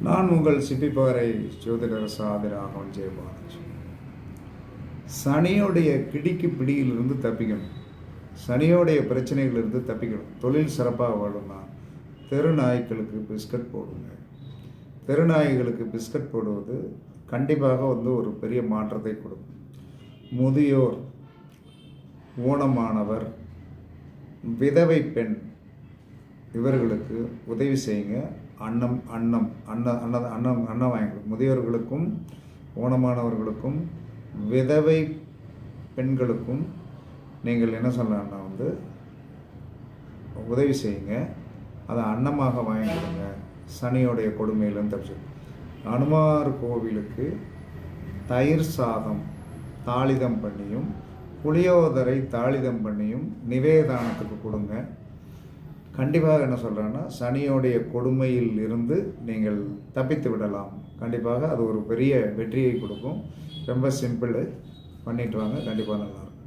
நான் உங்கள் சிப்பிப்பாறை ஜோதிடர் சாதிராகவன் ஜெயபாலாஜி. சனியோடைய கிடிக்கு பிடியிலிருந்து தப்பிக்கணும், சனியோடைய பிரச்சனைகளிலிருந்து தப்பிக்கணும், தொழில் சிறப்பாக வாழணும்னா தெருநாய்களுக்கு பிஸ்கட் போடுங்க. தெருநாய்களுக்கு பிஸ்கட் போடுவது கண்டிப்பாக ஒரு பெரிய மாற்றத்தை கொடுக்கும். முதியோர், ஊனமானவர், விதவை பெண் இவர்களுக்கு உதவி செய்யுங்க. அன்னம் வாங்கிக்கணும். முதியோர்களுக்கும், ஊனமானவர்களுக்கும், விதவை பெண்களுக்கும் நீங்கள் என்ன சொல்லலாம்னா உதவி செய்யுங்க. அதை அன்னமாக வாங்கி கொடுங்க. சனியோடைய கொடுமையிலும் தப்பிச்சு. அனுமார் கோவிலுக்கு தயிர் சாதம் தாளிதம் பண்ணியும் புளியோதரை தாளிதம் பண்ணியும் நிவேதானத்துக்கு கொடுங்க. கண்டிப்பாக என்ன சொல்கிறேன்னா சனியோடைய கொடுமையில் இருந்து நீங்கள் தப்பித்து விடலாம். கண்டிப்பாக அது ஒரு பெரிய வெற்றியை கொடுக்கும். ரொம்ப சிம்பிள், பண்ணிட்டு வாங்க, கண்டிப்பாக நல்லாயிருக்கும்.